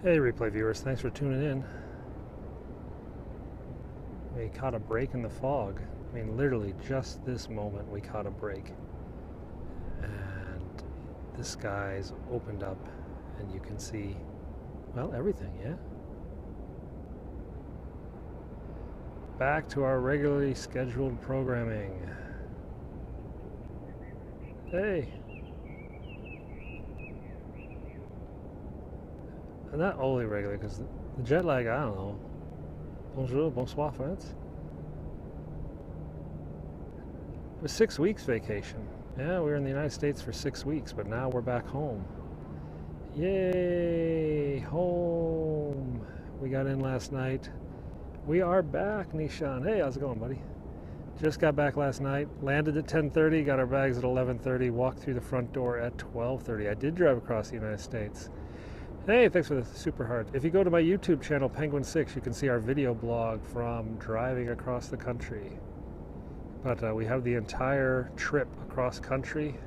Hey, replay viewers, thanks for tuning in. We caught a break in the fog. I mean, literally, just this moment, we caught a break. And the skies opened up, and you can see, well, everything, yeah? Back to our regularly scheduled programming. Hey, not only regular, because the jet lag, I don't know. Bonjour, bonsoir, France. It was 6 weeks vacation. Yeah, we were in the United States for 6 weeks, but now we're back home. Yay, home. We got in last night. We are back, Nishan. Hey, how's it going, buddy? Just got back last night. Landed at 10:30. Got our bags at 11:30. Walked through the front door at 12:30. I did drive across the United States. Hey, thanks for the super heart. If you go to my YouTube channel, Penguin6, you can see our video blog from driving across the country. But we have the entire trip across country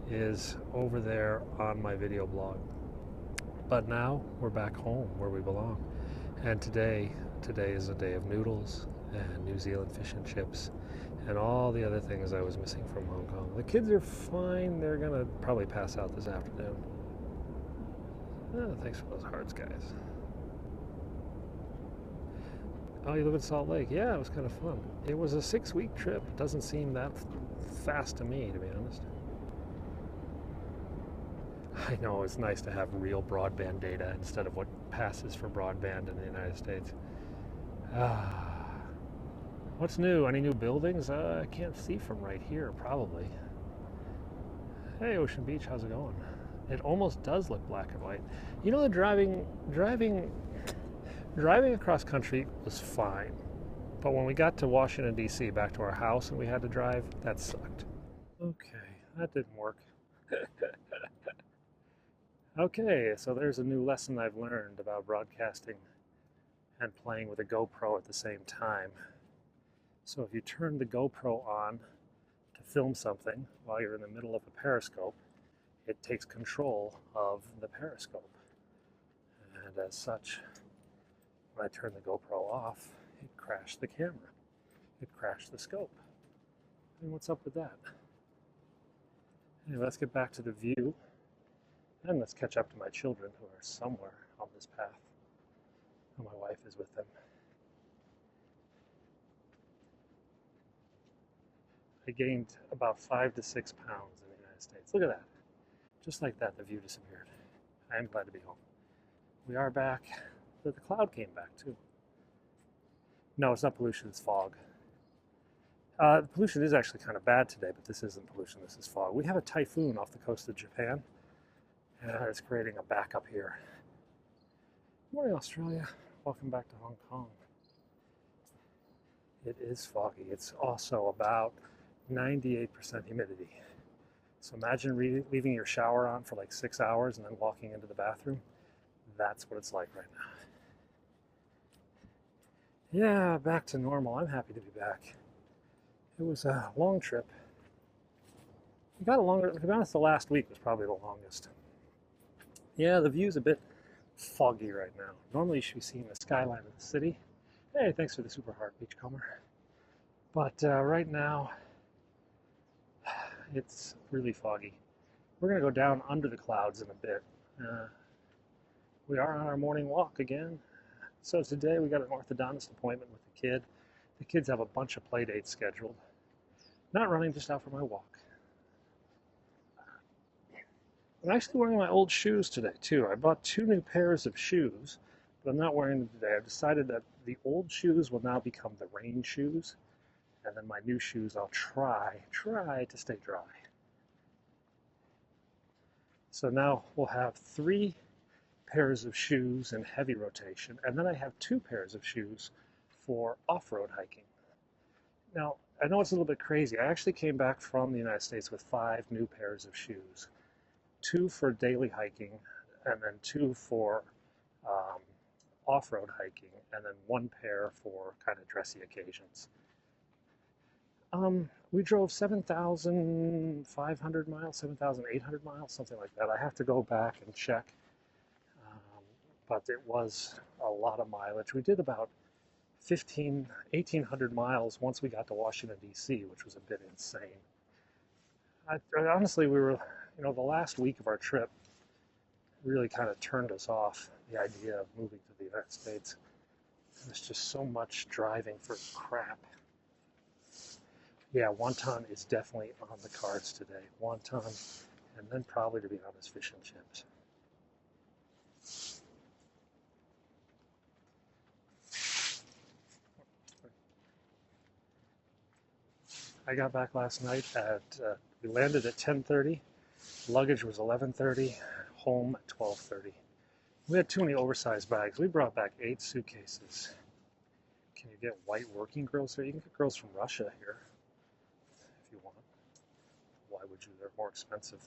is over there on my video blog. But now we're back home where we belong. And today is a day of noodles and New Zealand fish and chips and all the other things I was missing from Hong Kong. The kids are fine. They're going to probably pass out this afternoon. Oh, thanks for those hearts, guys. Oh, you live in Salt Lake? Yeah, it was kind of fun. It was a 6-week trip. It doesn't seem that fast to me, to be honest. I know it's nice to have real broadband data instead of what passes for broadband in the United States. Ah, what's new? Any new buildings? I can't see from right here, probably. Hey, Ocean Beach, how's it going? It almost does look black and white. You know, the driving across country was fine, but when we got to Washington D.C., back to our house, and we had to drive, that sucked. Okay, that didn't work. Okay, so there's a new lesson I've learned about broadcasting and playing with a GoPro at the same time. So if you turn the GoPro on to film something while you're in the middle of a Periscope, it takes control of the Periscope. And as such, when I turn the GoPro off, it crashed the camera. It crashed the scope. And what's up with that? Anyway, let's get back to the view. And let's catch up to my children who are somewhere on this path. And my wife is with them. I gained about 5 to 6 pounds in the United States. Look at that. Just like that, the view disappeared. I am glad to be home. We are back. The cloud came back too. No, it's not pollution, it's fog. The pollution is actually kind of bad today, but this isn't pollution, this is fog. We have a typhoon off the coast of Japan, and it's creating a backup here. Good morning, Australia. Welcome back to Hong Kong. It is foggy. It's also about 98% humidity. So imagine leaving your shower on for like 6 hours and then walking into the bathroom. That's what it's like right now. Yeah, back to normal. I'm happy to be back. It was a long trip. We got a longer, to be honest, the last week was probably the longest. Yeah, the view's a bit foggy right now. Normally you should be seeing the skyline of the city. Hey, thanks for the super heart, Beachcomber. But right now, it's really foggy. We're going to go down under the clouds in a bit. We are on our morning walk again. So today we got an orthodontist appointment with the kid. The kids have a bunch of play dates scheduled. Not running, just out for my walk. I'm actually wearing my old shoes today too. I bought 2 new pairs of shoes, but I'm not wearing them today. I've decided that the old shoes will now become the rain shoes, and then my new shoes I'll try to stay dry. So now we'll have 3 pairs of shoes in heavy rotation, and then I have 2 pairs of shoes for off-road hiking. Now, I know it's a little bit crazy. I actually came back from the United States with 5 new pairs of shoes. 2 for daily hiking, and then 2 for off-road hiking, and then 1 pair for kind of dressy occasions. We drove 7,500 miles, 7,800 miles, something like that. I have to go back and check. but it was a lot of mileage. We did about 1,800 miles once we got to Washington, D.C., which was a bit insane. Honestly, we were, the last week of our trip really kind of turned us off the idea of moving to the United States. There's just so much driving for crap. Yeah, wonton is definitely on the cards today. Wonton, and then probably, to be honest, fish and chips. I got back last night we landed at 10:30. Luggage was 11:30. Home at 12:30. We had too many oversized bags. We brought back 8 suitcases. Can you get white working girls here? You can get girls from Russia here if you want. Why would you? They're more expensive.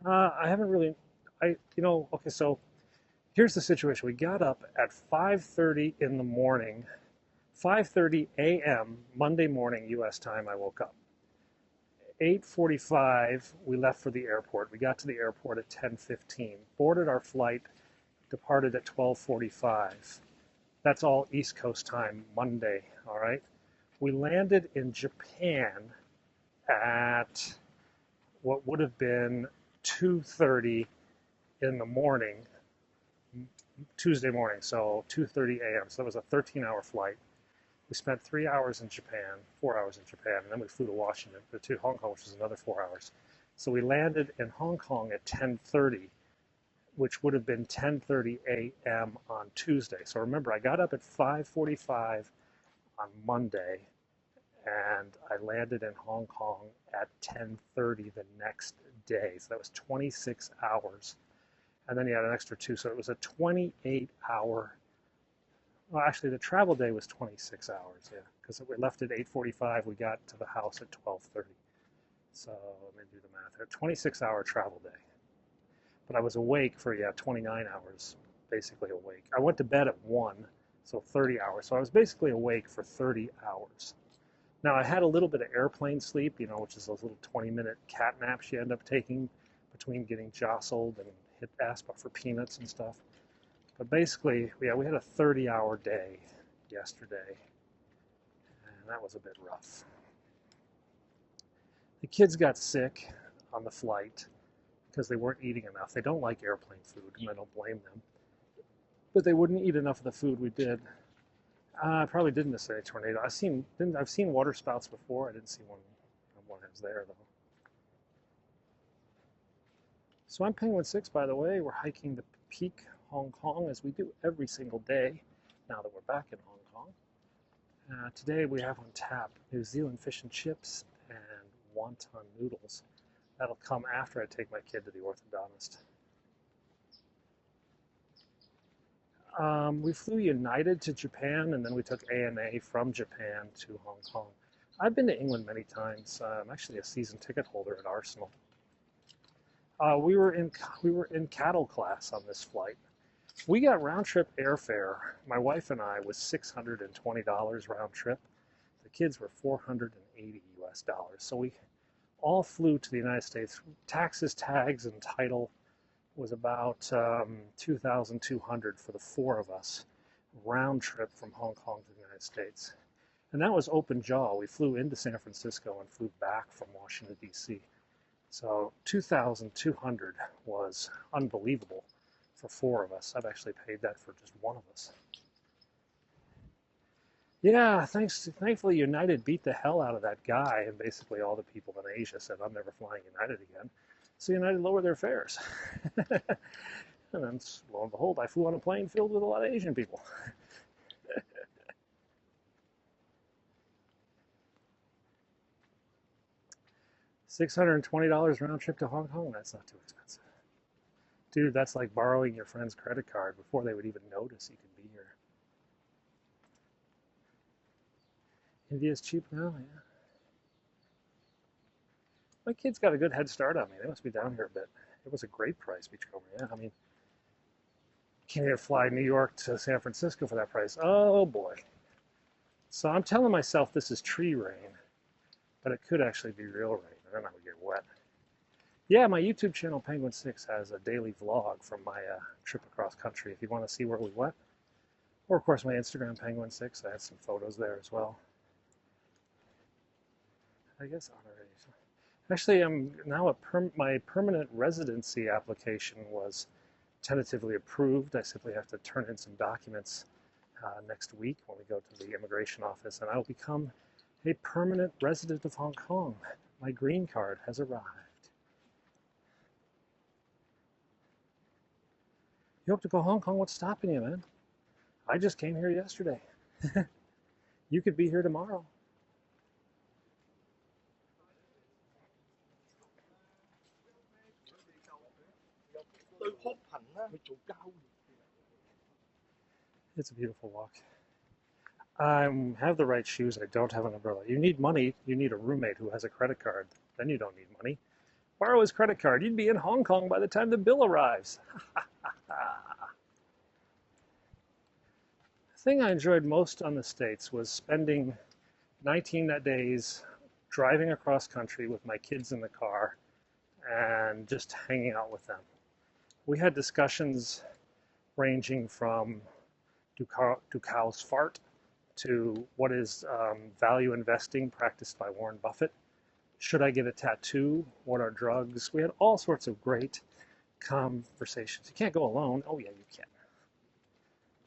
I haven't really, okay, so here's the situation. We got up at 5:30 in the morning, 5:30 a.m. Monday morning U.S. time. I woke up. 8:45 we left for the airport. We got to the airport at 10:15. Boarded our flight, departed at 12:45. That's all East Coast time Monday, all right? We landed in Japan at what would have been 2:30 in the morning, Tuesday morning, so 2:30 a.m. So that was a 13-hour flight. We spent 3 hours in Japan, 4 hours in Japan, and then we flew to Washington, to Hong Kong, which was another 4 hours. So we landed in Hong Kong at 10:30, which would have been 10:30 a.m. on Tuesday. So remember, I got up at 5:45 on Monday, and I landed in Hong Kong at 10:30 the next day. So that was 26 hours. And then you had an extra 2, so it was a 28-hour. Well, actually, the travel day was 26 hours, yeah, because we left at 8:45. We got to the house at 12:30. So let me do the math here. 26-hour travel day. But I was awake for, 29 hours, basically awake. I went to bed at 1, so 30 hours. So I was basically awake for 30 hours. Now, I had a little bit of airplane sleep, which is those little 20-minute cat naps you end up taking between getting jostled and asked for peanuts and stuff. But basically, we had a 30-hour day yesterday, and that was a bit rough. The kids got sick on the flight because they weren't eating enough. They don't like airplane food, and I don't blame them. But they wouldn't eat enough of the food we did. I probably didn't miss any tornado. I've seen water spouts before. I didn't see one that was there, though. So I'm Penguin 6, by the way. We're hiking the peak Hong Kong, as we do every single day now that we're back in Hong Kong. Today we have on tap New Zealand fish and chips and wonton noodles. That'll come after I take my kid to the orthodontist. We flew United to Japan, and then we took ANA from Japan to Hong Kong. I've been to England many times. I'm actually a season ticket holder at Arsenal. We were in cattle class on this flight. We got round trip airfare. My wife and I was $620 round trip. The kids were $480 US. So we all flew to the United States. Taxes, tags, and title was about $2,200 for the 4 of us, round trip from Hong Kong to the United States. And that was open jaw. We flew into San Francisco and flew back from Washington, D.C. So $2,200 was unbelievable for 4 of us. I've actually paid that for just 1 of us. Yeah, thankfully United beat the hell out of that guy, and basically all the people in Asia said, I'm never flying United again. So United lowered their fares. And then, lo and behold, I flew on a plane filled with a lot of Asian people. $620 round trip to Hong Kong? That's not too expensive. Dude, that's like borrowing your friend's credit card before they would even notice you could be here. India's cheap now, yeah. My kids got a good head start on me. They must be down here a bit. It was a great price, Beachcomber, yeah. I mean, can't even fly New York to San Francisco for that price. Oh boy. So I'm telling myself this is tree rain, but it could actually be real rain. I don't know, we get wet. Yeah, my YouTube channel Penguin 6 has a daily vlog from my trip across country if you want to see where we went. Or, of course, my Instagram Penguin 6. I have some photos there as well. I guess honorary. Actually, I'm now my permanent residency application was tentatively approved. I simply have to turn in some documents next week when we go to the immigration office, and I will become a permanent resident of Hong Kong. My green card has arrived. You hope to go to Hong Kong? What's stopping you, man? I just came here yesterday. You could be here tomorrow. It's a beautiful walk. I have the right shoes. I don't have an umbrella. You need money. You need a roommate who has a credit card. Then you don't need money. Borrow his credit card. You'd be in Hong Kong by the time the bill arrives. The thing I enjoyed most on the States was spending 19 days driving across country with my kids in the car and just hanging out with them. We had discussions ranging from do cows fart to what is value investing practiced by Warren Buffett. Should I get a tattoo? What are drugs? We had all sorts of great conversations. You can't go alone. Oh yeah, you can.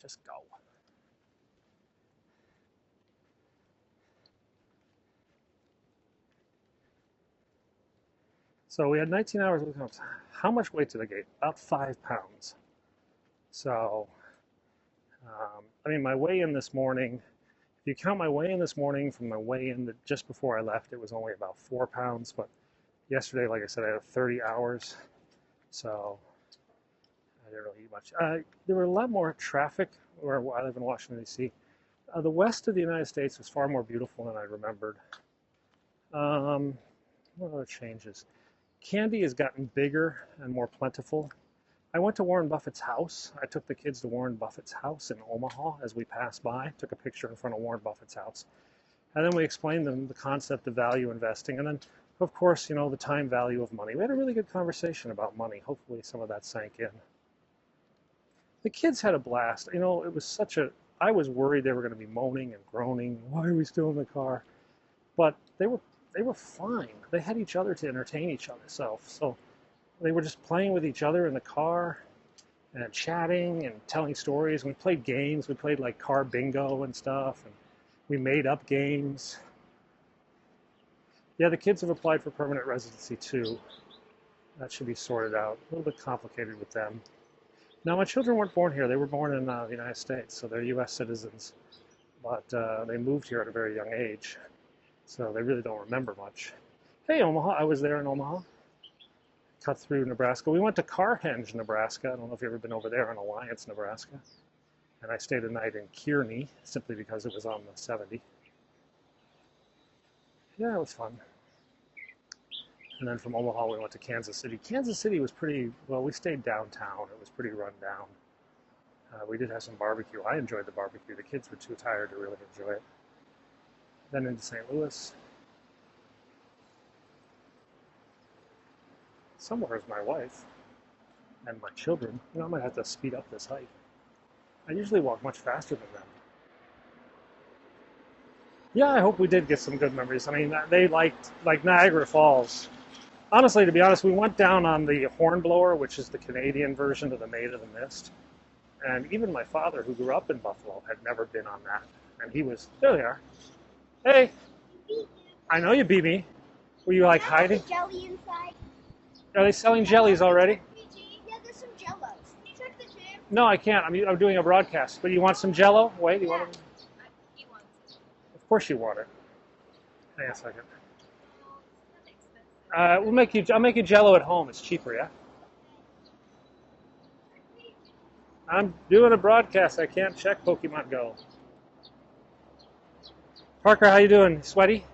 Just go. So we had 19 hours with them. How much weight did I gain? About 5 pounds. So, I mean, my weigh-in this morning, if you count my weigh-in this morning from my weigh-in just before I left, it was only about 4 pounds. But yesterday, like I said, I had 30 hours. So I didn't really eat much. There were a lot more traffic where I live in Washington, D.C. The west of the United States was far more beautiful than I remembered. What other changes? Candy has gotten bigger and more plentiful. I went to Warren Buffett's house. I took the kids to Warren Buffett's house in Omaha as we passed by, took a picture in front of Warren Buffett's house. And then we explained them the concept of value investing. And then, of course, you know, the time value of money. We had a really good conversation about money. Hopefully some of that sank in. The kids had a blast. You know, it was I was worried they were going to be moaning and groaning. Why are we still in the car? But they were fine. They had each other to entertain each other. So they were just playing with each other in the car and chatting and telling stories. We played games. We played like car bingo and stuff. And we made up games. Yeah, the kids have applied for permanent residency too. That should be sorted out. A little bit complicated with them. Now, my children weren't born here. They were born in the United States, so they're U.S. citizens. But they moved here at a very young age, so they really don't remember much. Hey, Omaha. I was there in Omaha. Cut through Nebraska. We went to Carhenge, Nebraska. I don't know if you've ever been over there in Alliance, Nebraska. And I stayed a night in Kearney, simply because it was on the 70. Yeah, it was fun. And then from Omaha, we went to Kansas City. Kansas City was pretty, well, we stayed downtown. It was pretty run down. We did have some barbecue. I enjoyed the barbecue. The kids were too tired to really enjoy it. Then into St. Louis. Somewhere is my wife and my children. You know, I might have to speed up this hike. I usually walk much faster than them. Yeah, I hope we did get some good memories. I mean, they liked, like Niagara Falls. Honestly, to be honest, we went down on the Hornblower, which is the Canadian version of the Maid of the Mist. And even my father, who grew up in Buffalo, had never been on that. And he was, there they are. Hey, I know you beat me. Were you like hiding? Jelly inside. Are they selling jellies already? Yeah, there's some Jellos. Can you check the gym? No, I can't. I'm doing a broadcast. But you want some Jello? Wait, you want it? He wants it. Of course you want it. Hang on a second. I'll make you Jello at home. It's cheaper, yeah. I'm doing a broadcast. I can't check Pokemon Go. Parker, how you doing? Sweaty?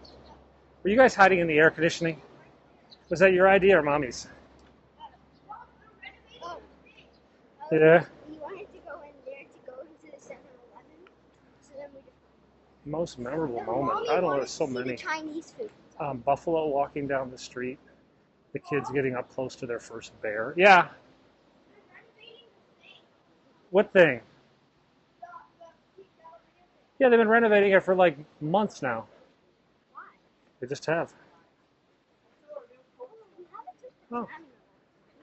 Were you guys hiding in the air conditioning? Was that your idea or mommy's? Oh. Yeah. We wanted to go in there to go into the 7-Eleven. So then we just... Most memorable No, moment. Mommy I don't know. wanted There's so to see the many. Chinese food. Buffalo walking down the street. The kids getting up close to their first bear. Yeah. What thing? Yeah, they've been renovating it for like months now. They just have. Oh,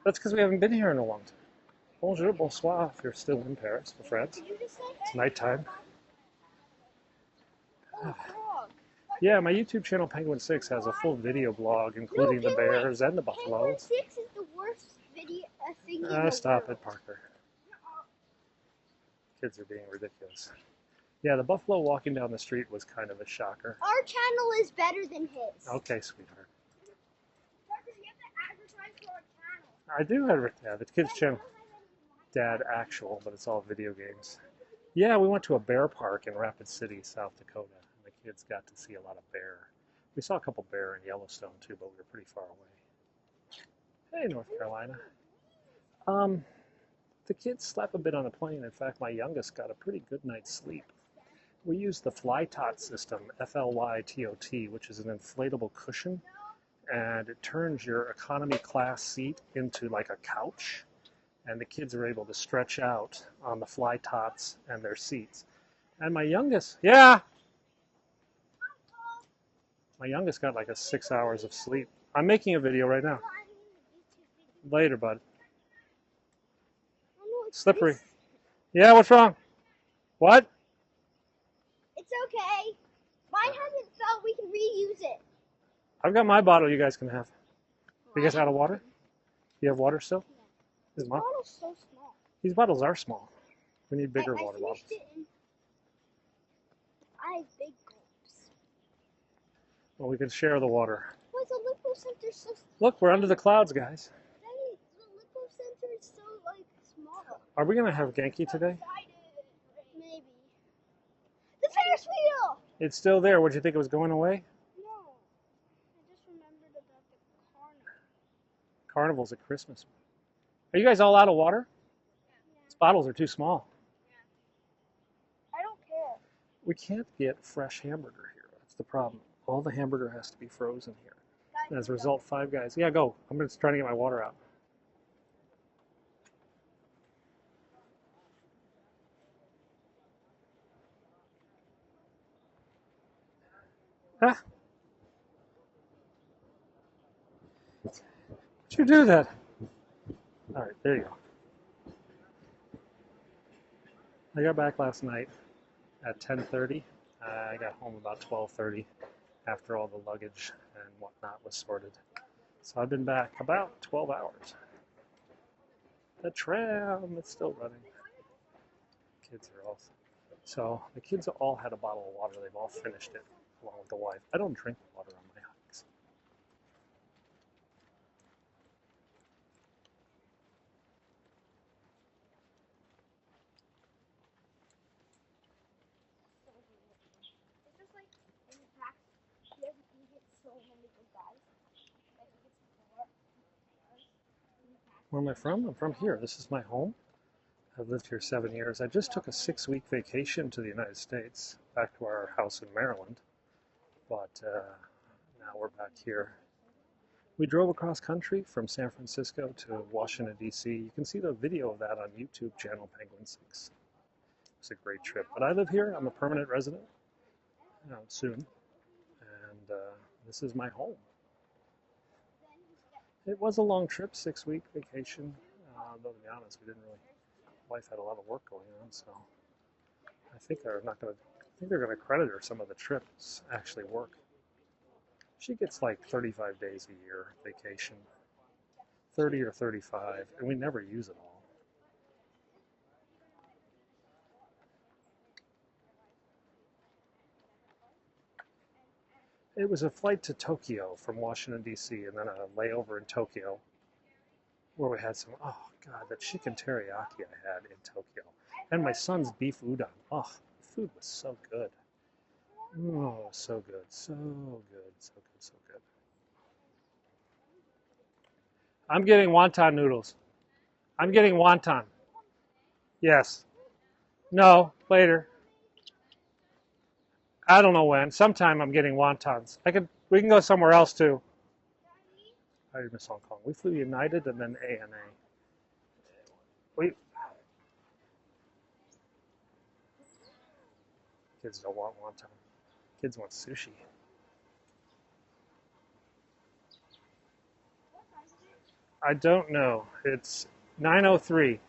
that's because we haven't been here in a long time. Bonjour, bonsoir, if you're still in Paris, my friends. It's nighttime. Yeah, my YouTube channel, Penguin6, has a full video blog, including the bears and the buffaloes. Penguin 6 is the worst video thing in the world. Stop it, Parker. Kids are being ridiculous. Yeah, the buffalo walking down the street was kind of a shocker. Our channel is better than his. Okay, sweetheart. Parker, you have to advertise for our channel. I do have, yeah, the kids' channel. Dad actual, but it's all video games. Yeah, we went to a bear park in Rapid City, South Dakota, and the kids got to see a lot of bear. We saw a couple bear in Yellowstone too, but we were pretty far away. Hey, North Carolina. The kids slept a bit on the plane. In fact, my youngest got a pretty good night's sleep. We used the FlyTot system, FLYTOT, which is an inflatable cushion, and it turns your economy class seat into like a couch, and the kids are able to stretch out on the FlyTots and their seats. And my youngest, yeah, my youngest got like a 6 hours of sleep. I'm making a video right now. Later, bud. Slippery. Yeah, what's wrong? What? It's okay. Mine hasn't felt. We can reuse it. I've got my bottle you guys can have. You guys out of water? You have water still? This bottle's so small. These bottles are small. We need bigger water bottles. I have big gulps. Well, we can share the water. Why is the lipo center so small? Look, we're under the clouds, guys. Daddy, the lipo center is so, like, small. Are we going to have Genki today? Maybe. The Ferris wheel! It's still there. Would you think it was going away? No. I just remembered about the carnival. Carnival's at Christmas. Are you guys all out of water? Yeah. These bottles are too small. Yeah. I don't care. We can't get fresh hamburger here. That's the problem. All the hamburger has to be frozen here. And as a result, Five Guys. Yeah, go. I'm just trying to get my water out. Ah. Why'd you do that? All right, there you go. I got back last night at 10:30. I got home about 12:30 after all the luggage and whatnot was sorted. So I've been back about 12 hours. The tram is still running. Kids are all... So the kids all had a bottle of water. They've all finished it along with the wife. I don't drink water on my hikes. Where am I from? I'm from here. This is my home. I've lived here 7 years. I just took a 6-week vacation to the United States, back to our house in Maryland. But now we're back here. We drove across country from San Francisco to Washington, D.C. You can see the video of that on YouTube channel Penguin6. It was a great trip. But I live here. I'm a permanent resident soon. And this is my home. It was a long trip, 6-week vacation. Though to be honest, we didn't really. Wife had a lot of work going on, so I think they're not going to. I think they're going to credit her some of the trips actually work. She gets like 35 days a year vacation, 30 or 35, and we never use it all. It was a flight to Tokyo from Washington, D.C., and then a layover in Tokyo, where we had some, oh God, the chicken teriyaki I had in Tokyo. And my son's beef udon. Oh, the food was so good. Oh, so good, so good, so good, so good. I'm getting wonton noodles. I'm getting wonton. Yes. No, later. I don't know when. Sometime I'm getting wontons. We can go somewhere else too. I miss Hong Kong. We flew United and then ANA. We kids don't want wonton. Kids want sushi. I don't know. It's 9:03.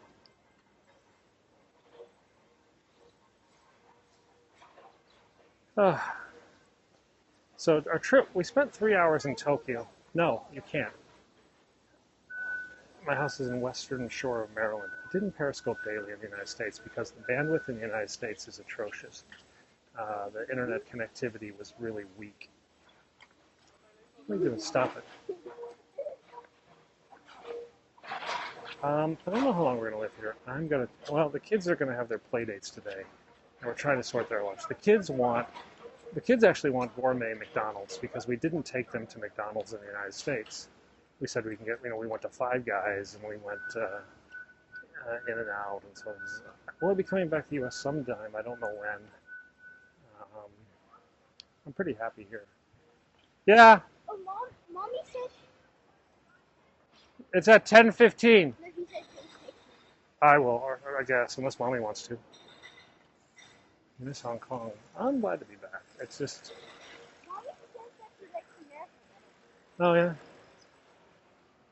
So our trip, we spent 3 hours in Tokyo. No, you can't. My house is in Western Shore of Maryland. I didn't Periscope daily in the United States because the bandwidth in the United States is atrocious. The internet connectivity was really weak. We didn't stop it. I don't know how long we're going to live here. Well, the kids are going to have their play dates today, and we're trying to sort their lunch. The kids actually want gourmet McDonald's because we didn't take them to McDonald's in the United States. We said we can get, we went to Five Guys and we went In and Out, and so we'll be coming back to the U.S. sometime. I don't know when. I'm pretty happy here. Yeah. Oh, Mommy said. It's at 10:15. No, he said 10:15. I will, or I guess, unless Mommy wants to. I miss Hong Kong. I'm glad to be back. It's just. Mommy said that she likes America. Oh yeah.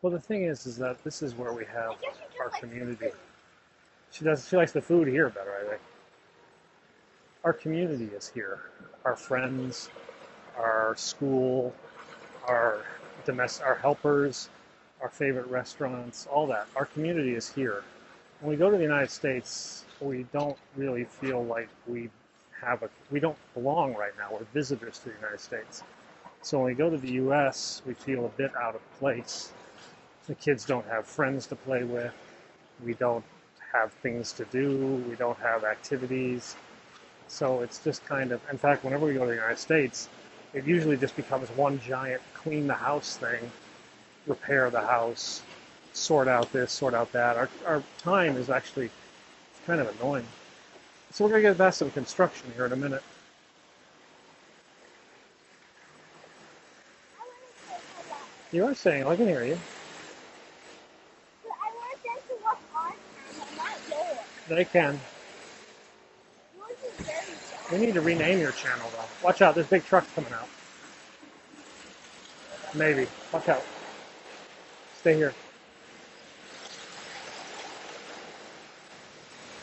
Well, the thing is that this is where we have our community. She does. She likes the food here better, I think. Our community is here. Our friends, our school, our helpers, our favorite restaurants, all that. Our community is here. When we go to the United States, we don't really feel like we don't belong right now. We're visitors to the United States. So when we go to the U.S., we feel a bit out of place. The kids don't have friends to play with. We don't have things to do. We don't have activities. So it's just kind of, in fact, whenever we go to the United States, it usually just becomes one giant clean the house thing, repair the house, sort out this, sort out that. Our time is actually kind of annoying. So we're going to get back to some construction here in a minute. You are saying, I can hear you. But I want them to watch our channel, not yours. They can. Yours is very bad. We need to rename your channel, though. Watch out, there's big trucks coming out. Maybe. Watch out. Stay here.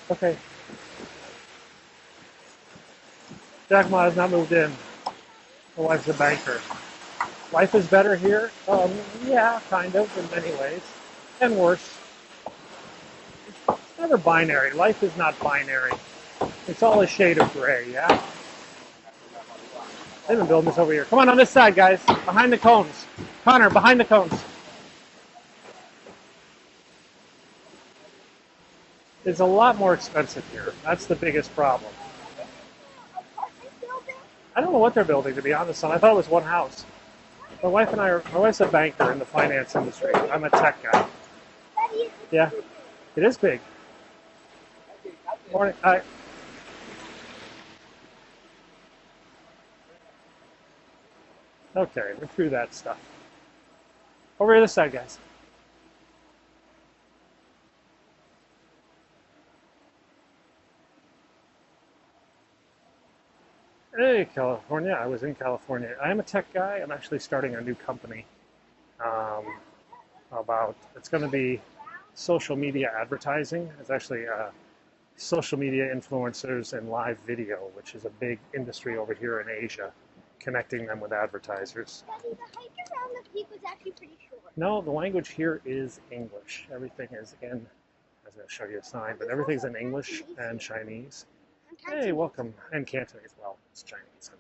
Okay. Jack Ma has not moved in. My wife's a banker. Life is better here? Yeah, kind of, in many ways. And worse. It's never binary. Life is not binary. It's all a shade of gray, yeah? They've been building this over here. Come on this side, guys. Behind the cones. Connor, behind the cones. It's a lot more expensive here. That's the biggest problem. I don't know what they're building, to be honest, son. I thought it was one house. My wife's a banker in the finance industry. I'm a tech guy. Yeah, it is big. Morning. Hi. Okay, we're through that stuff. Over to this side, guys. Hey, California. I was in California. I am a tech guy. I'm actually starting a new company it's going to be social media advertising. It's actually social media influencers and live video, which is a big industry over here in Asia, connecting them with advertisers. Daddy, the hike around the peak was actually pretty short. No, the language here is English. Everything is in, I was going to show you a sign, but everything's in English and Chinese. Hey, welcome. And Cantonese. Well, it's Chinese.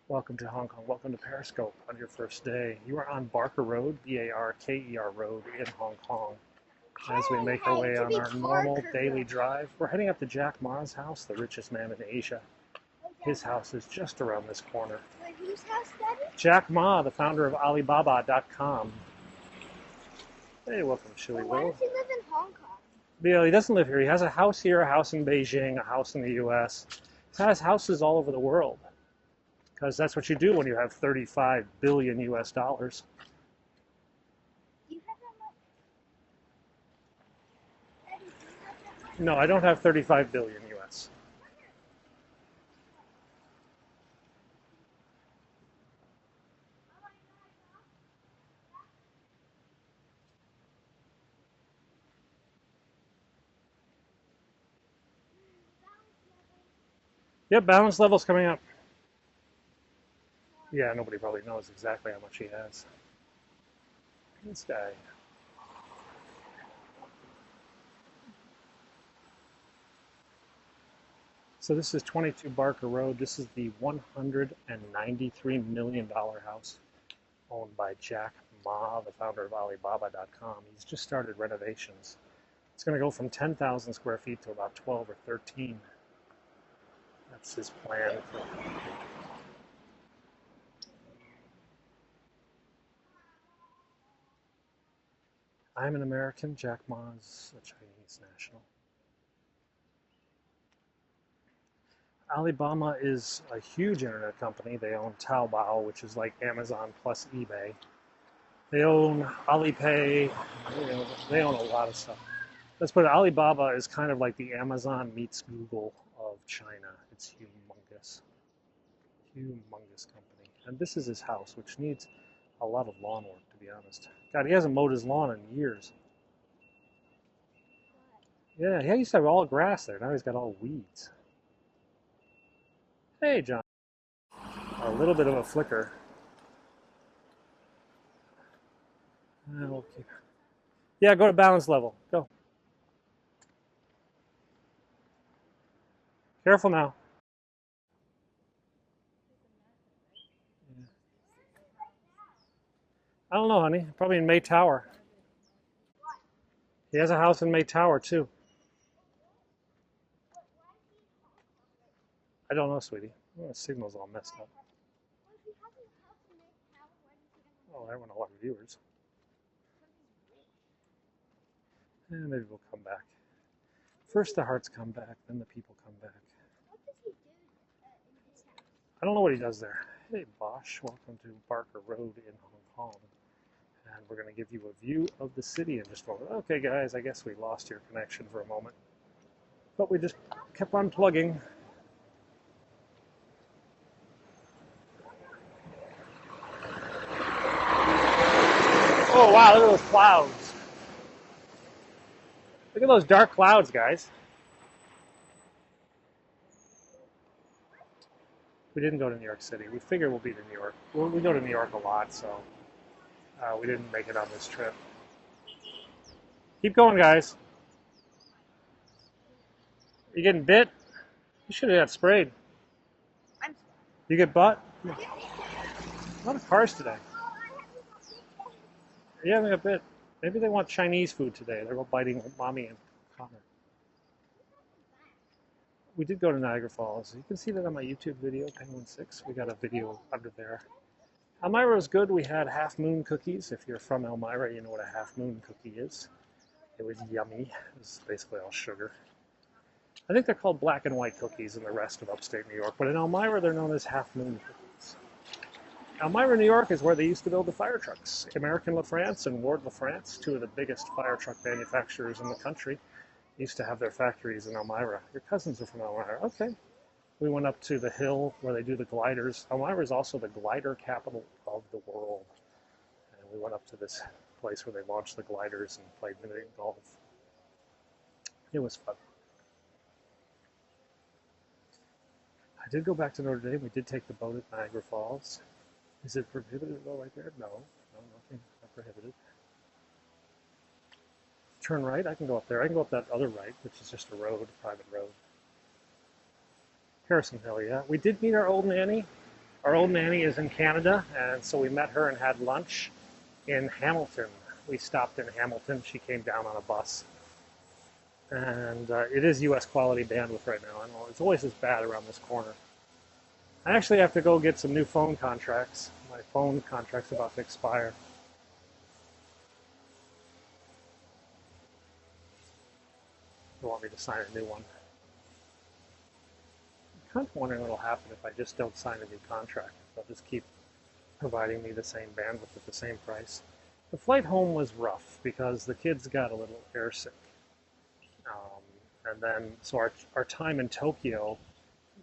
Welcome to Hong Kong. Welcome to Periscope on your first day. You are on Barker Road, Barker Road in Hong Kong. As we make our way on our normal daily drive, we're heading up to Jack Ma's house, the richest man in Asia. His house is just around this corner. Wait, whose house, Daddy? Jack Ma, the founder of Alibaba.com. Hey, welcome, Shilly Why Will. does he live in Hong Kong? Yeah, he doesn't live here. He has a house here, a house in Beijing, a house in the U.S. He has houses all over the world. Because that's what you do when you have 35 billion US dollars. No, I don't have 35 billion US. Yep, balance level's coming up. Yeah, nobody probably knows exactly how much he has. This guy. So this is 22 Barker Road. This is the $193 million house owned by Jack Ma, the founder of Alibaba.com. He's just started renovations. It's going to go from 10,000 square feet to about 12 or 13. That's his plan. I'm an American. Jack Ma is a Chinese national. Alibaba is a huge internet company. They own Taobao, which is like Amazon plus eBay. They own Alipay. They own a lot of stuff. Let's put it, Alibaba is kind of like the Amazon meets Google of China. It's humongous. Humongous company. And this is his house, which needs a lot of lawn work, to be honest. God, he hasn't mowed his lawn in years. Yeah, he used to have all grass there. Now he's got all weeds. Hey, John. A little bit of a flicker. Okay. Yeah, go to balance level. Go. Careful now. I don't know, honey. Probably in May Tower. He has a house in May Tower, too. I don't know, sweetie. Oh, the signal's all messed up. Oh, I want a lot of viewers. Maybe we'll come back. First the hearts come back, then the people come back. I don't know what he does there. Hey, Bosch. Welcome to Barker Road in Hong Kong. And we're going to give you a view of the city in just a moment. Okay, guys, I guess we lost your connection for a moment. But we just kept on plugging. Oh, wow, look at those clouds. Look at those dark clouds, guys. We didn't go to New York City. We figured we'll be to New York. We go to New York a lot, so we didn't make it on this trip. Keep going, guys. You getting bit? You should have got sprayed. You get butt? Yeah. A lot of cars today. Yeah, they got bit. Maybe they want Chinese food today. They're all biting mommy and Connor. We did go to Niagara Falls. You can see that on my YouTube video, Penguin 6. We got a video under there. Elmira was good. We had half moon cookies. If you're from Elmira, you know what a half moon cookie is. It was yummy. It was basically all sugar. I think they're called black and white cookies in the rest of upstate New York, but in Elmira, they're known as half moon cookies. Elmira, New York is where they used to build the fire trucks. American LaFrance and Ward LaFrance, two of the biggest fire truck manufacturers in the country, used to have their factories in Elmira. Your cousins are from Elmira. Okay. We went up to the hill where they do the gliders. Elmira is also the glider capital of the world. And we went up to this place where they launched the gliders and played mini golf. It was fun. I did go back to Notre Dame. We did take the boat at Niagara Falls. Is it prohibited to go right there? No, nothing not prohibited. Turn right, I can go up there. I can go up that other right, which is just a road, a private road. Harrison Hill, yeah. We did meet our old nanny. Our old nanny is in Canada, and so we met her and had lunch in Hamilton. We stopped in Hamilton. She came down on a bus. And it is US quality bandwidth right now. I know it's always as bad around this corner. I actually have to go get some new phone contracts. My phone contract's about to expire. They want me to sign a new one. I'm kind of wondering what will happen if I just don't sign a new contract. They'll just keep providing me the same bandwidth at the same price. The flight home was rough because the kids got a little airsick. And then, so our time in Tokyo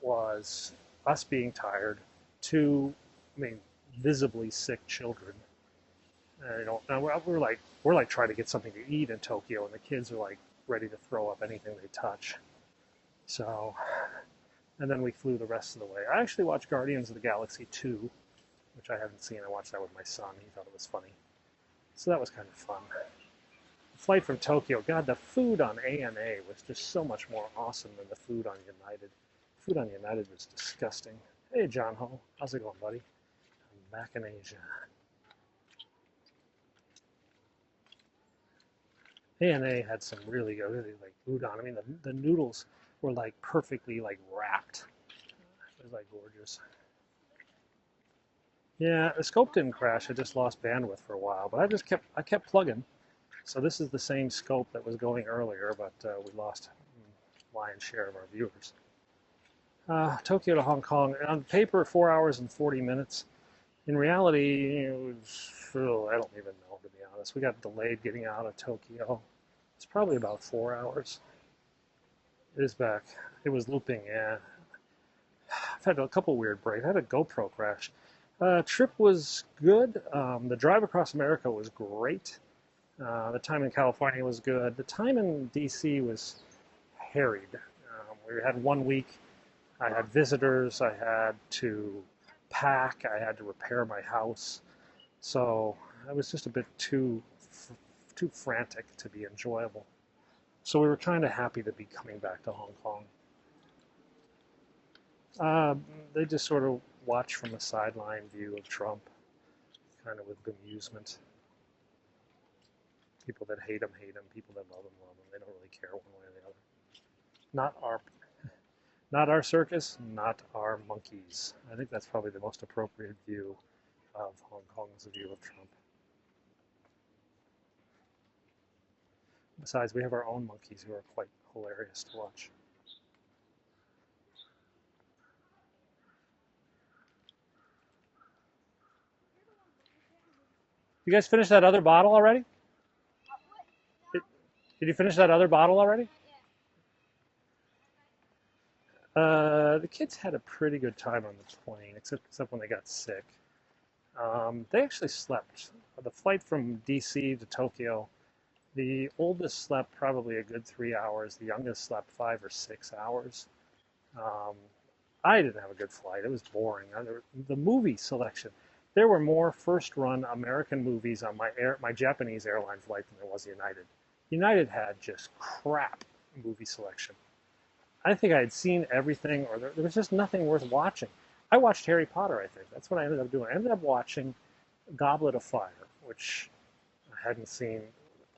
was us being tired, two, I mean, visibly sick children. And we're like trying to get something to eat in Tokyo, and the kids are like ready to throw up anything they touch. So, and then we flew the rest of the way. I actually watched Guardians of the Galaxy 2, which I haven't seen. I watched that with my son. He thought it was funny. So that was kind of fun. The flight from Tokyo, God, the food on ANA was just so much more awesome than the food on United. Food on United was disgusting. Hey, John Ho. How's it going, buddy? I'm back in Asia. ANA had some really good, really like udon. I mean, the noodles were like perfectly like wrapped. It was like gorgeous. Yeah, the scope didn't crash. I just lost bandwidth for a while, but I kept plugging. So this is the same scope that was going earlier, but we lost lion's share of our viewers. Tokyo to Hong Kong. On paper, 4 hours and 40 minutes. In reality, it was, I don't even know, to be honest. We got delayed getting out of Tokyo. It's probably about 4 hours. It is back. It was looping, yeah. I've had a couple weird breaks. I had a GoPro crash. Trip was good. The drive across America was great. The time in California was good. The time in DC was harried. We had 1 week. I had visitors. I had to pack. I had to repair my house. So I was just a bit too frantic to be enjoyable. So we were kind of happy to be coming back to Hong Kong. They just sort of watch from a sideline view of Trump, kind of with amusement. People that hate him, hate him. People that love him, love him. They don't really care one way or the other. Not our circus, not our monkeys. I think that's probably the most appropriate view of Hong Kong as a view of Trump. Besides, we have our own monkeys who are quite hilarious to watch. You guys finish that other bottle already? Did, did you finish that other bottle already? The kids had a pretty good time on the plane, except when they got sick. They actually slept. The flight from DC to Tokyo, the oldest slept probably a good 3 hours. The youngest slept 5 or 6 hours. Um, I didn't have a good flight. It was boring. The movie selection, there were more first-run American movies on my Japanese airline flight than there was United. United had just crap movie selection. I think I had seen everything, or there was just nothing worth watching. I watched Harry Potter, I think. That's what I ended up doing. I ended up watching Goblet of Fire, which I hadn't seen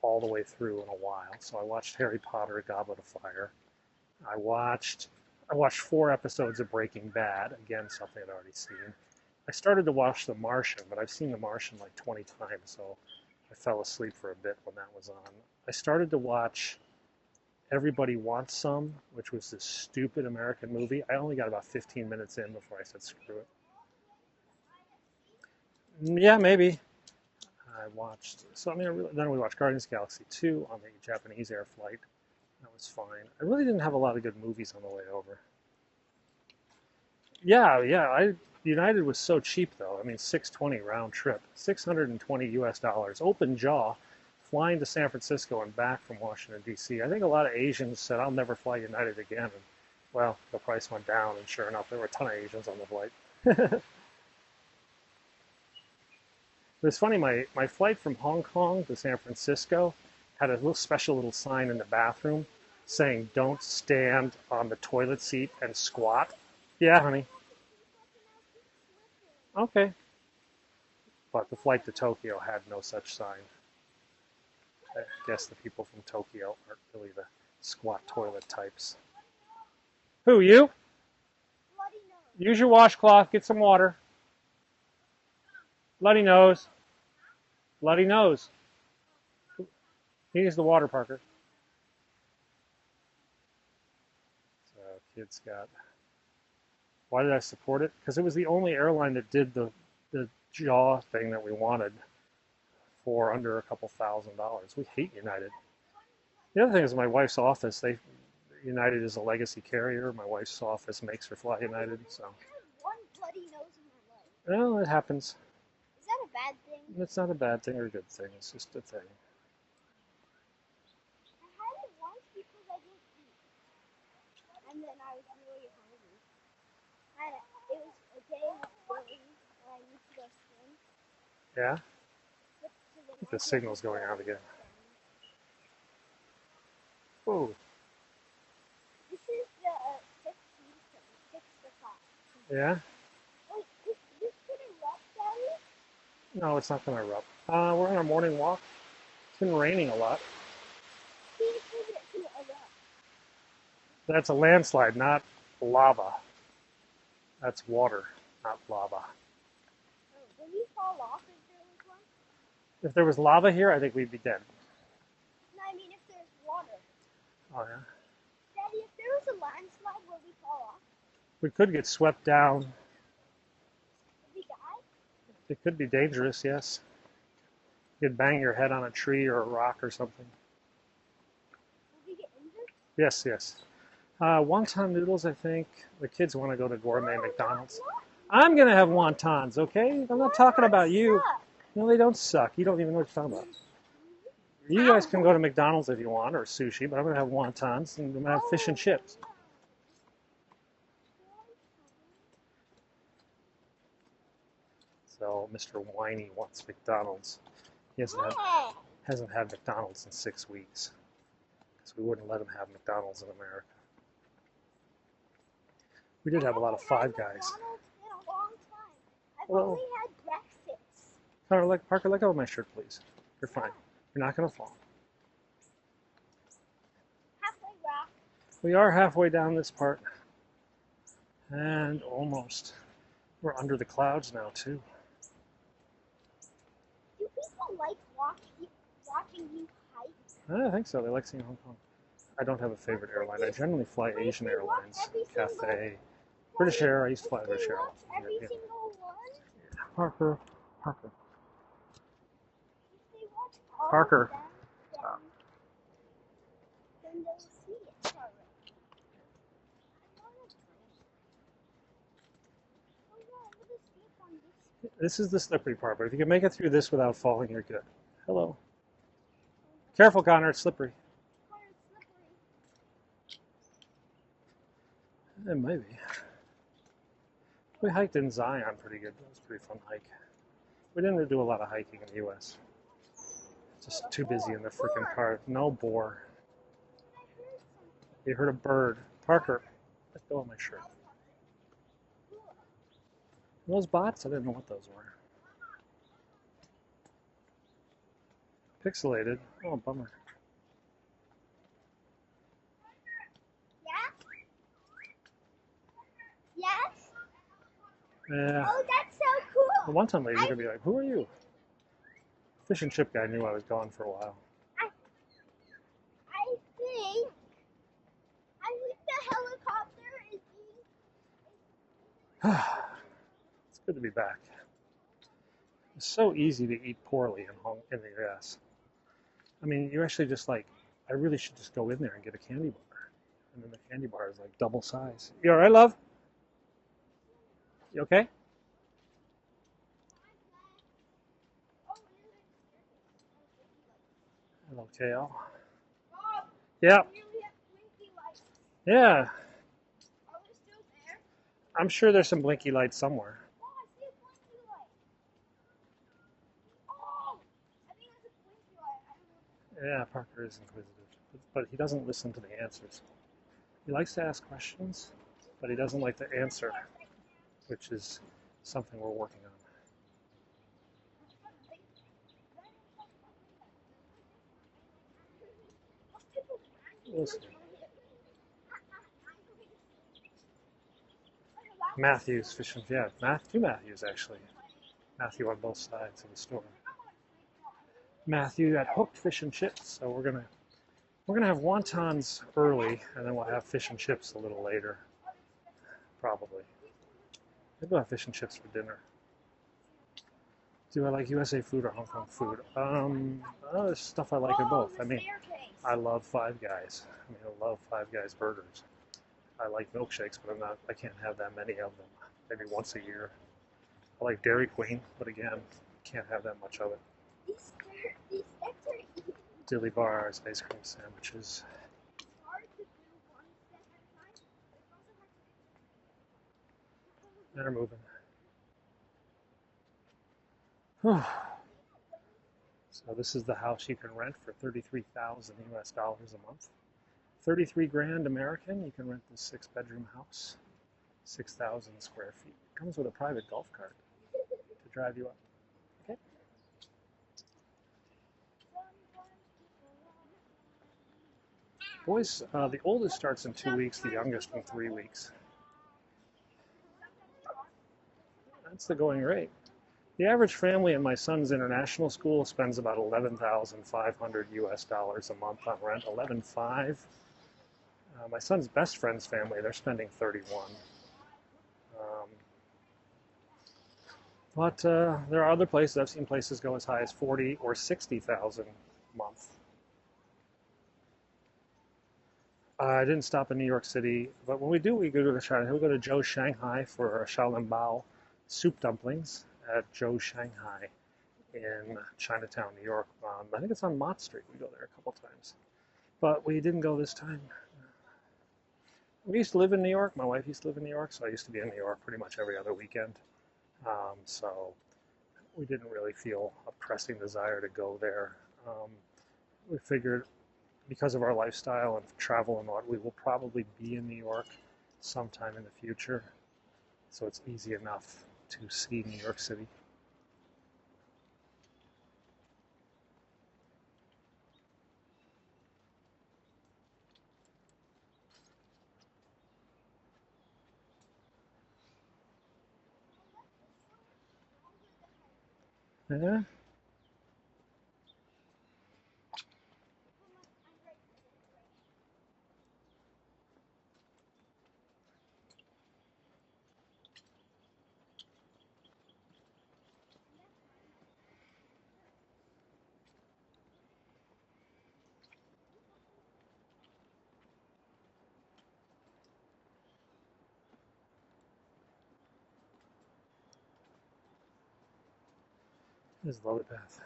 all the way through in a while. So I watched Harry Potter, Goblet of Fire. I watched I watched 4 episodes of Breaking Bad, again, something I'd already seen. I started to watch The Martian, but I've seen The Martian like 20 times, so I fell asleep for a bit when that was on. I started to watch Everybody Wants Some, which was this stupid American movie. I only got about 15 minutes in before I said screw it. Yeah, maybe. I watched, so I mean, then we watched Guardians of the Galaxy 2 on the Japanese air flight. That was fine. I really didn't have a lot of good movies on the way over. Yeah. United was so cheap though. I mean, 620 round trip, 620 US dollars, open jaw, flying to San Francisco and back from Washington D.C. I think a lot of Asians said, "I'll never fly United again." And well, the price went down, and sure enough, there were a ton of Asians on the flight. It was funny. My flight from Hong Kong to San Francisco had a little special little sign in the bathroom saying, "Don't stand on the toilet seat and squat." Yeah, honey. Okay. But the flight to Tokyo had no such sign. I guess the people from Tokyo aren't really the squat toilet types. Who, you? Use your washcloth, get some water. Bloody nose. Bloody nose. He needs the water, Parker. So kids got. Why did I support it? Because it was the only airline that did the jaw thing that we wanted for under a couple $1,000s. We hate United. The other thing is my wife's office. United is a legacy carrier. My wife's office makes her fly United, so. I had one bloody nose in my life. Well, it happens. Is that a bad thing? It's not a bad thing or a good thing. It's just a thing. I had it once because I didn't eat. And then I was really hungry. It was a day of rain, and I need to go swim. Yeah? So The signal's going out again. Whoa. This is the fixed season, fixed the clock. Yeah? Wait, this could erupt, Daddy? No, it's not going to erupt. We're on our morning walk. It's been raining a lot. See, it says it could erupt. That's a landslide, not lava. That's water, not lava. Oh, will we fall off if there was one? If there was lava here, I think we'd be dead. No, I mean if there's water. Oh, yeah? Daddy, if there was a landslide, will we fall off? We could get swept down. Will we die? It could be dangerous, yes. You'd bang your head on a tree or a rock or something. Will we get injured? Yes, yes. Wonton noodles, I think. The kids want to go to gourmet No, McDonald's. not. I'm going to have wontons, okay? I'm not talking about you. Suck. No, they don't suck. You don't even know what you're talking about. You guys can go to McDonald's if you want, or sushi, but I'm going to have wontons, and I'm going to have fish and chips. So Mr. Whiny wants McDonald's. He hasn't had McDonald's in 6 weeks, because we wouldn't let him have McDonald's in America. We did have a lot of Five Guys. McDonald's in a long time. I've Well, only had breakfast. Parker, let go of my shirt, please. You're fine. You're not going to fall. Halfway rock. We are halfway down this part. And almost. We're under the clouds now, too. Do people like watching you hike? I don't think so. They like seeing Hong Kong. I don't have a favorite airline. I generally fly Asian Airlines, Cathay, British Air. I used to fly British Air. Every Yeah. single one? Parker. If they watch all Parker. of them, then they'll see it. Sorry. I wanna drink. Oh yeah, I'm gonna sleep on this. This is the slippery part, but if you can make it through this without falling, you're good. Hello. Careful, Connor. It's slippery. Connor, it's slippery. It might be. We hiked in Zion pretty good. That was a pretty fun hike. We didn't do a lot of hiking in the U.S. Just too busy in the freaking car. No boar. I heard something. You heard a bird. Parker, let go of my shirt. Those bots? I didn't know what those were. Pixelated. Oh, bummer. Yeah? Yes? Yeah. Oh, that's so cool. The one time lady's gonna be like, "Who are you?" Fish and chip guy knew I was gone for a while. I think the helicopter is being. It's good to be back. It's so easy to eat poorly in the U.S. I mean, you actually just like, I really should just go in there and get a candy bar. And then the candy bar is like double size. You all right, love? You okay? Hello, KL. Oh, Yeah, we have blinky lights. yeah. Are we still there? I'm sure there's some blinky lights somewhere. Oh, I see a blinky light. Oh, I think it's a blinky light. I don't know. Yeah, Parker is inquisitive, but he doesn't listen to the answers. He likes to ask questions, but he doesn't like to answer, which is something we're working on. We'll see. Matthews fishing, yeah, two Matthews actually. Matthew on both sides of the store. Matthew at Hooked Fish and Chips. So we're gonna have wontons early, and then we'll have fish and chips a little later, probably. Maybe we'll have fish and chips for dinner. Do I like USA food or Hong Kong food? There's stuff I like in both. I mean, I love Five Guys. I mean, I love Five Guys burgers. I like milkshakes, but I can't have that many of them. Maybe once a year. I like Dairy Queen, but again, can't have that much of it. These steps are easy. Dilly bars, ice cream sandwiches. It's hard to do one step at a time. It's also hard to do. They're moving. Whew. So this is the house you can rent for 33,000 US dollars a month. 33 grand American, you can rent this 6-bedroom house. 6,000 square feet. Comes with a private golf cart to drive you up. Okay. Boys, the oldest starts in 2 weeks, the youngest in 3 weeks. That's the going rate. The average family in my son's international school spends about 11,500 US dollars a month on rent. 11.5. My son's best friend's family, they're spending 31. But there are other places, I've seen places go as high as 40 or 60,000 a month. I didn't stop in New York City, but when we do, we go to China. We go to Joe's Shanghai for Xiaolongbao soup dumplings at Joe's Shanghai in Chinatown, New York. I think it's on Mott Street. We go there a couple times, but we didn't go this time. We used to live in New York. My wife used to live in New York, so I used to be in New York pretty much every other weekend. So we didn't really feel a pressing desire to go there. We figured because of our lifestyle and travel and what, we will probably be in New York sometime in the future. So it's easy enough to see New York City. Yeah. This is Lily Path.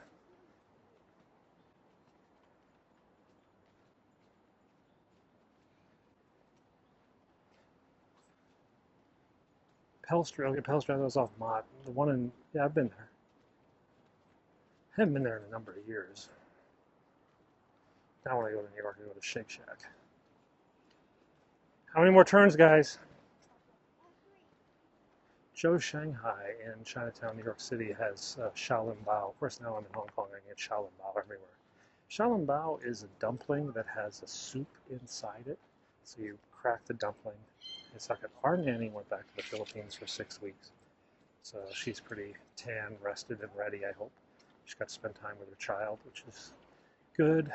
Pell Street, okay, Pell Street, that was off Mott. The one in, yeah, I've been there. I haven't been there in a number of years. Now when I go to New York, I go to Shake Shack. How many more turns, guys? Joe's Shanghai in Chinatown, New York City has Xiaolongbao. Of course, now I'm in Hong Kong, I get Xiaolongbao everywhere. Xiaolongbao is a dumpling that has a soup inside it. So you crack the dumpling, you suck it. Our nanny went back to the Philippines for 6 weeks. So she's pretty tan, rested, and ready, I hope. She got to spend time with her child, which is good.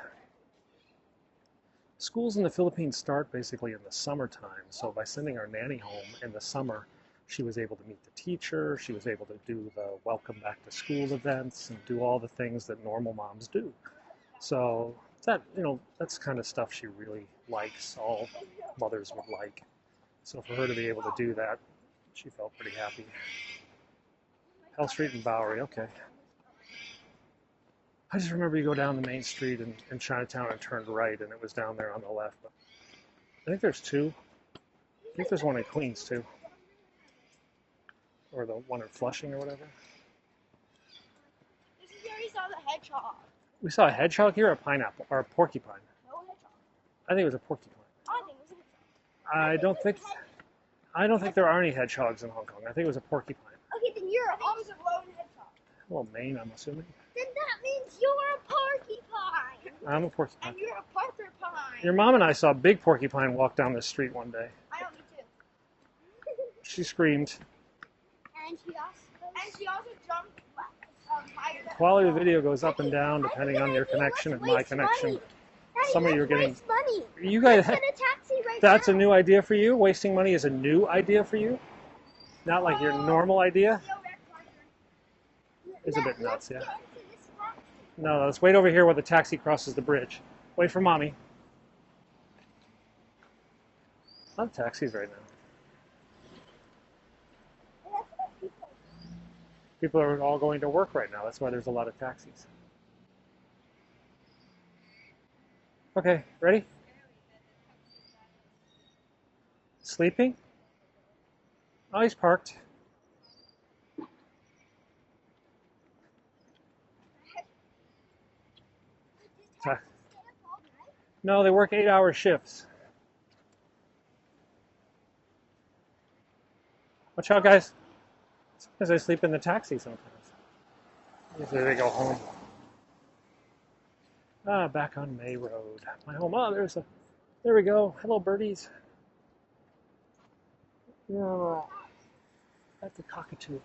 Schools in the Philippines start basically in the summertime. So by sending our nanny home in the summer, she was able to meet the teacher, she was able to do the welcome back to school events and do all the things that normal moms do. So that, that's kind of stuff she really likes, all mothers would like. So for her to be able to do that, she felt pretty happy. Pell Street and Bowery, okay. I just remember you go down the main street in Chinatown and turned right, and it was down there on the left. But I think there's two. I think there's one in Queens too. Or the one in Flushing or whatever. This is where we saw the hedgehog. We saw a hedgehog here, or a pineapple, or a porcupine. No hedgehog. I think it was a porcupine. I think it was a hedgehog. I don't think there are any hedgehogs in Hong Kong. I think it was a porcupine. Okay, then you're opposite lone hedgehog. Well, Maine, I'm assuming. Then that means you're a porcupine. I'm a porcupine. And you're a porcupine. Your mom and I saw a big porcupine walk down the street one day. I know, me too. She screamed. And she also jumped higher than Quality of the video goes up and down depending on your connection and my connection. Daddy, Some of you are getting. money. You guys. Get a taxi right That's now. a new idea for you. Wasting money is a new idea for you. Not like your normal idea. It's a bit nuts, Let's yeah. get into this taxi. No, let's wait over here where the taxi crosses the bridge. Wait for mommy. A lot of taxis right now. And that's what people. People are all going to work right now. That's why there's a lot of taxis. Okay, ready? Sleeping? Oh, he's parked. Ta- No, they work 8-hour shifts. Watch out, guys. Sometimes they sleep in the taxi sometimes. Usually they go home. Ah, back on May Road. My home. Oh, there we go. Hello, birdies. Yeah, that's a cockatoo.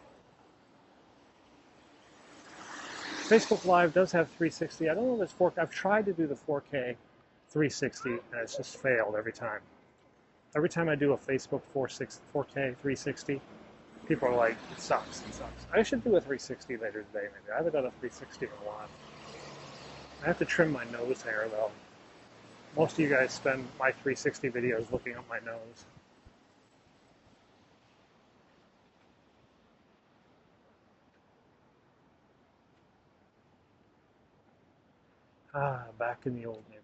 Facebook Live does have 360. I don't know if there's 4K. I've tried to do the 4K 360, and it's just failed every time. Every time I do a Facebook 4K 360, people are like, it sucks, it sucks. I should do a 360 later today, maybe. I haven't done a 360 in a while. I have to trim my nose hair, though. Most of you guys spend my 360 videos looking up my nose. Ah, back in the old neighborhood.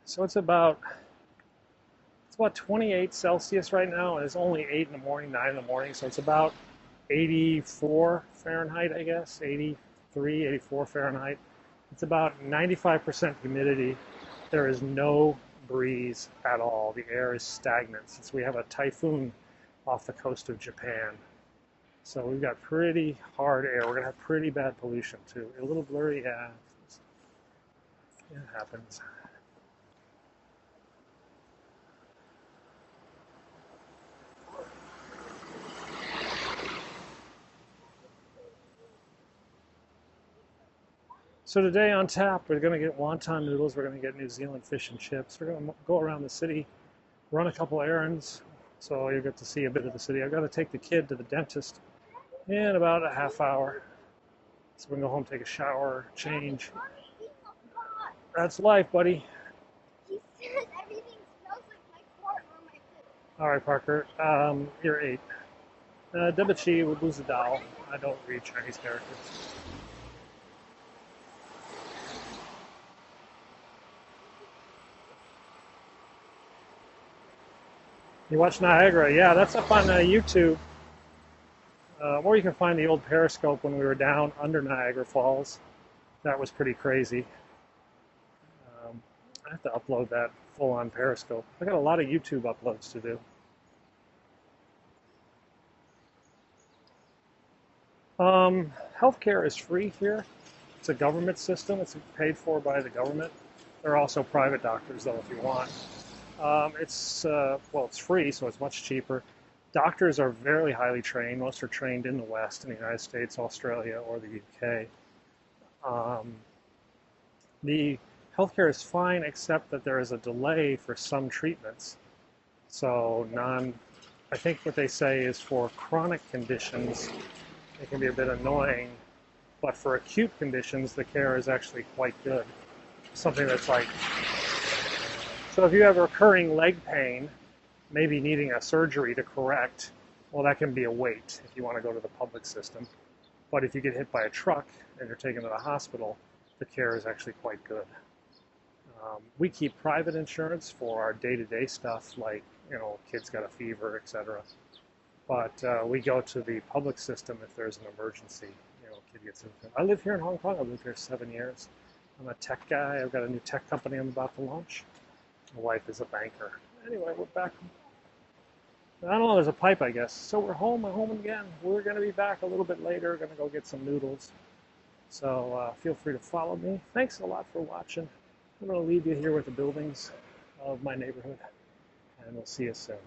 So it's about 28 Celsius right now, and it's only 8 in the morning, 9 in the morning, so it's about 84 Fahrenheit, I guess, 83, 84 Fahrenheit. It's about 95% humidity. There is no breeze at all. The air is stagnant since we have a typhoon off the coast of Japan. So we've got pretty hard air. We're going to have pretty bad pollution too. A little blurry, yeah. It happens. So today on tap, we're going to get wonton noodles. We're going to get New Zealand fish and chips. We're going to go around the city, run a couple errands, so you'll get to see a bit of the city. I've got to take the kid to the dentist in about a half hour. So we can go home, take a shower, change. That's life, buddy. He says everything smells like my fart or my food. All right, Parker. You're 8. Debachi would lose the doll. I don't read Chinese characters. You watch Niagara? Yeah, that's up on YouTube. Or you can find the old Periscope when we were down under Niagara Falls. That was pretty crazy. I have to upload that full on Periscope. I got a lot of YouTube uploads to do. Healthcare is free here. It's a government system. It's paid for by the government. There are also private doctors, though, if you want. It's free, so it's much cheaper. Doctors are very highly trained. Most are trained in the West, in the United States, Australia, or the UK. The healthcare is fine, except that there is a delay for some treatments. So I think what they say is for chronic conditions, it can be a bit annoying, but for acute conditions, the care is actually quite good. Something that's like, so if you have recurring leg pain, maybe needing a surgery to correct, well, that can be a wait if you want to go to the public system. But if you get hit by a truck and you're taken to the hospital, the care is actually quite good. We keep private insurance for our day-to-day stuff, like, kids got a fever, etc. But we go to the public system if there's an emergency. Kid gets infected. I live here in Hong Kong. I've lived here 7 years. I'm a tech guy. I've got a new tech company I'm about to launch. My wife is a banker. Anyway, we're back. I don't know, there's a pipe, I guess. So we're home again. We're going to be back a little bit later. We're going to go get some noodles. So feel free to follow me. Thanks a lot for watching. I'm going to leave you here with the buildings of my neighborhood, and we'll see you soon.